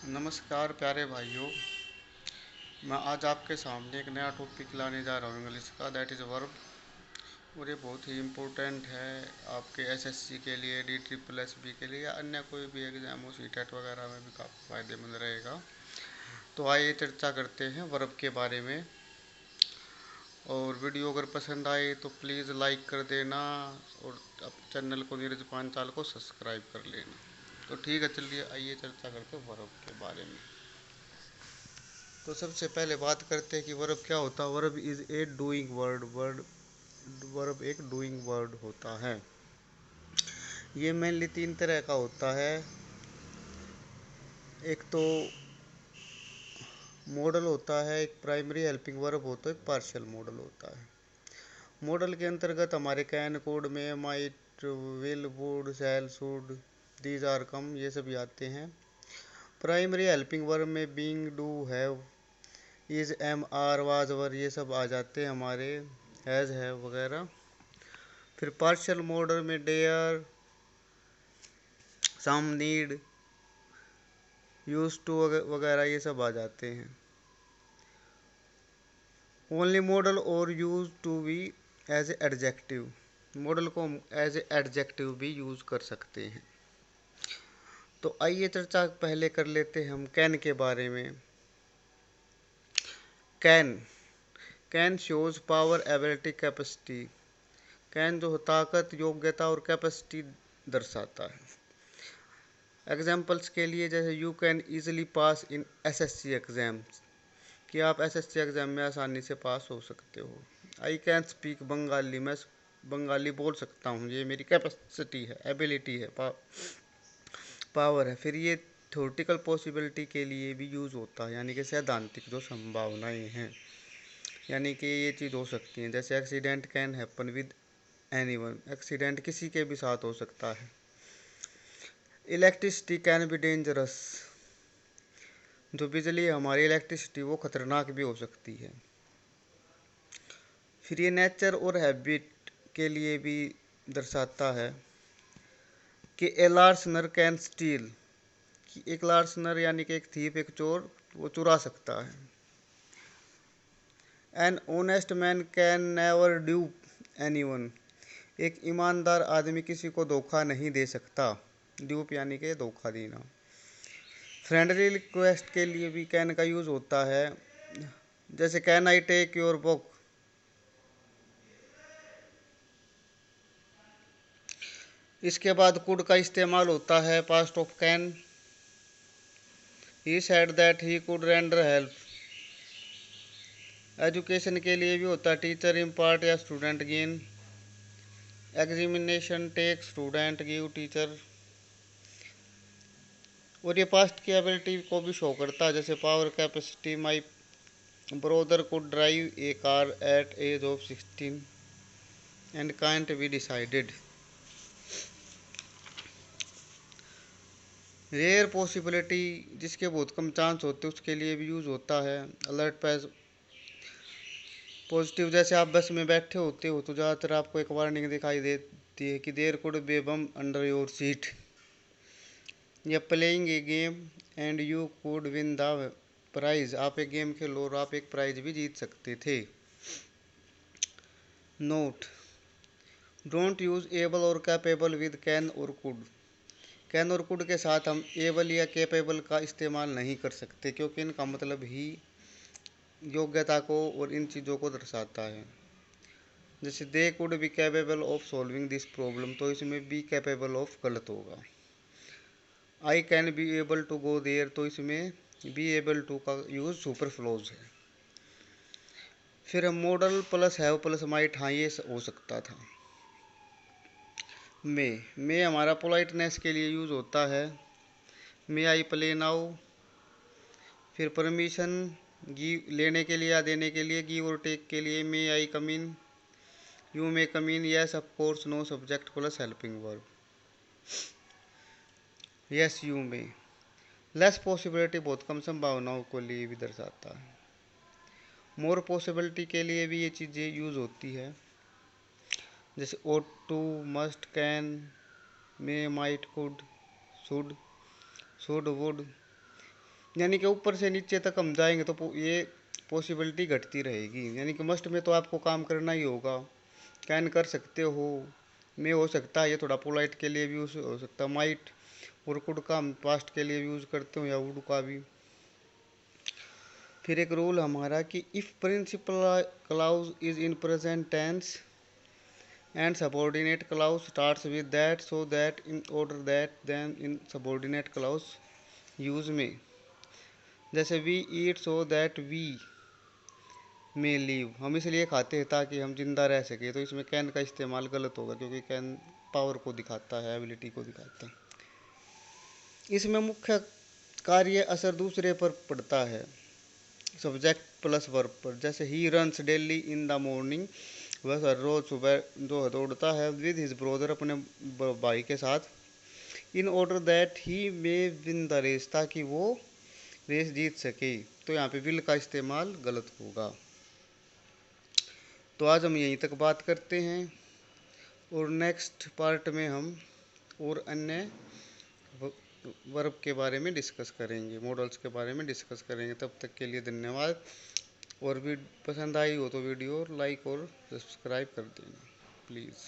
नमस्कार प्यारे भाइयों। मैं आज आपके सामने एक नया टॉपिक लाने जा रहा हूँ इंग्लिश का, दैट इज़ वर्ब। और ये बहुत ही इम्पोर्टेंट है आपके एसएससी के लिए, डी ट्रिपल एस बी के लिए या अन्य कोई भी एग्ज़ाम हो, सीटेट वगैरह में भी काफ़ी फ़ायदेमंद रहेगा। तो आइए चर्चा करते हैं वर्ब के बारे में। और वीडियो अगर पसंद आए तो प्लीज़ लाइक कर देना और चैनल को, नीरज पांचाल को सब्सक्राइब कर लेना। तो ठीक है, चलिए आइए चर्चा करते हैं वर्ब के बारे में। तो सबसे पहले बात करते हैं कि वर्ब क्या होता है। Verb is a doing verb एक डूइंग वर्ड होता है। ये मेनली तीन तरह का होता है। एक तो मॉडल होता है, एक प्राइमरी हेल्पिंग वर्ब होता है, एक पार्शियल मॉडल होता है। मॉडल के अंतर्गत हमारे कैन, कोड में might, will, would, shall, should, these are, come, ये सभी आते हैं। प्राइमरी हेल्पिंग वर्ब में being, do, have, is, am, are, was, were, ये सब आ जाते हैं हमारे, हैज, है वगैरह। फिर पार्शियल मॉडल में dare, some, need, use to वगैरह ये सब आ जाते हैं। ओनली मॉडल और यूज टू भी एज ए एडजेक्टिव, मॉडल को एज ए एडजेक्टिव भी यूज कर सकते हैं। तो आइए चर्चा पहले कर लेते हैं हम कैन के बारे में। Can can shows power, ability, capacity. Can जो ताकत, योग्यता और कैपेसिटी दर्शाता है। एग्जाम्पल्स के लिए जैसे you can easily pass in SSC exam, कि आप एसएससी एग्जाम में आसानी से पास हो सकते हो। आई कैन स्पीक बंगाली, मैं बंगाली बोल सकता हूँ, ये मेरी कैपेसिटी है, एबिलिटी है, पावर है। फिर ये थ्योरेटिकल पॉसिबिलिटी के लिए भी यूज़ होता है, यानी कि सैद्धांतिक जो संभावनाएं हैं, यानी कि ये चीज़ हो सकती है। जैसे accident can happen with anyone, accident किसी के भी साथ हो सकता है। इलेक्ट्रिसिटी कैन बी डेंजरस, जो बिजली हमारी इलेक्ट्रिसिटी वो खतरनाक भी हो सकती है। फिर ये नेचर और हैबिट के लिए भी दर्शाता है कि ए लार्सनर कैन स्टील, कि एक लार्सनर यानी कि एक थीप, एक चोर, वो चुरा सकता है। An honest man can never dupe anyone, एक ईमानदार आदमी किसी को धोखा नहीं दे सकता। ड्यूप यानी कि धोखा देना। फ्रेंडली रिक्वेस्ट के लिए भी कैन का यूज़ होता है, जैसे can I take your book. इसके बाद कुड का इस्तेमाल होता है, past of can. He said that he could render help. Education के लिए भी होता है, टीचर इम्पार्ट या student gain. Examination take student give teacher. और ये पास्ट की एबिलिटी को भी शो करता है, जैसे power, capacity. My brother could drive a car at age of 16 and can't be decided. Rare possibility, जिसके बहुत कम चांस होते हैं, उसके लिए भी यूज़ होता है। अलर्ट पैज पॉजिटिव, जैसे आप बस में बैठे होते हो तो ज़्यादातर आपको एक वार्निंग दिखाई देती है कि there could be bomb under your seat, या playing a game and you could win the prize, आप एक गेम खेलो और आप एक प्राइज भी जीत सकते थे। नोट, डोंट यूज़ एबल और कैपेबल विद कैन और कुड। कैन और कुड के साथ हम एबल या कैपेबल का इस्तेमाल नहीं कर सकते, क्योंकि इनका मतलब ही योग्यता को और इन चीज़ों को दर्शाता है। जैसे they could be capable of solving this problem, तो इसमें बी कैपेबल ऑफ गलत होगा। I can be able to go there, तो इसमें बी एबल टू का यूज़ सुपरफ्लोज है। फिर हम modal plus have plus might, हाँ ये हो सकता था। मे हमारा पोलाइटनेस के लिए यूज़ होता है, मे आई प्ले नाउ। फिर परमिशन गिव, लेने के लिए या देने के लिए। गिव और टेक के लिए may I come in, you may come in, yes of course, no subject plus helping verb, yes you may. Less possibility, बहुत कम संभावनाओं को लिए भी दर्शाता है। मोर पॉसिबिलिटी के लिए भी ये चीज़ें यूज़ होती है, जैसे ought to, must, can, may, might, could, should, would. यानी कि ऊपर से नीचे तक हम जाएंगे तो ये पॉसिबिलिटी घटती रहेगी। यानी कि मस्ट में तो आपको काम करना ही होगा। कैन कर सकते हो, में हो सकता है, ये थोड़ा पोलाइट के लिए भी यूज हो सकता है, माइट और कुड का हम पास्ट के लिए भी यूज करते हो, या वुड का भी। फिर एक रूल हमारा कि if principal clause is in present tense and subordinate clause starts with that, so that in order that then in subordinate clause use में, जैसे we eat so that we may live, हम इसलिए खाते हैं ताकि हम जिंदा रह सके, तो इसमें कैन का इस्तेमाल गलत होगा क्योंकि कैन पावर को दिखाता है, एबिलिटी को दिखाता है। इसमें मुख्य कार्य असर दूसरे पर पड़ता है, सब्जेक्ट प्लस वर्ब पर। जैसे he runs daily in the morning, वह हर रोज सुबह जो दौड़ता है, विद हिज ब्रदर अपने भाई के साथ, in order that he may win the race, ताकि वो रेस जीत सके, तो यहाँ पे विल का इस्तेमाल गलत होगा। तो आज हम यहीं तक बात करते हैं और नेक्स्ट पार्ट में हम और अन्य वर्ब के बारे में डिस्कस करेंगे, मॉडल्स के बारे में डिस्कस करेंगे। तब तक के लिए धन्यवाद। और भी पसंद आई हो तो वीडियो लाइक और सब्सक्राइब कर देना प्लीज़।